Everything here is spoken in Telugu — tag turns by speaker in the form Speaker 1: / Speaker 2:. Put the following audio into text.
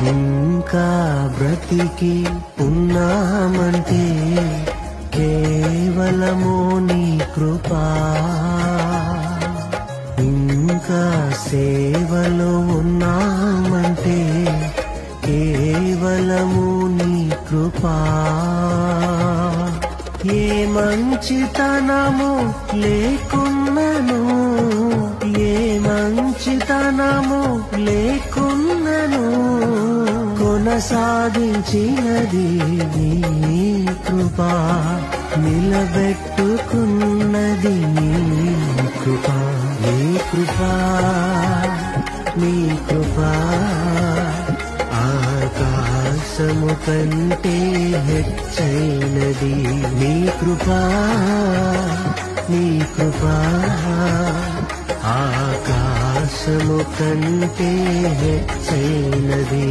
Speaker 1: ఇంకా బ్రతికి ఉన్నామంటే కేవలము నీ కృపా. ఇంకా సేవలో ఉన్నామంటే కేవలము నీ కృపా. ఏ మంచితనము లేకున్నను, ఏ మంచితనము లేకున్నను కొనసాగించినది నీ కృపా. నిలబెట్టుకున్నది నీ కృపా. నీ కృపా, నీ కృపా ఆకాశము కంటే హెచ్చైనది. నీ కృపా, నీ కృపా ఆకాశము కంటే హెచ్చైనది.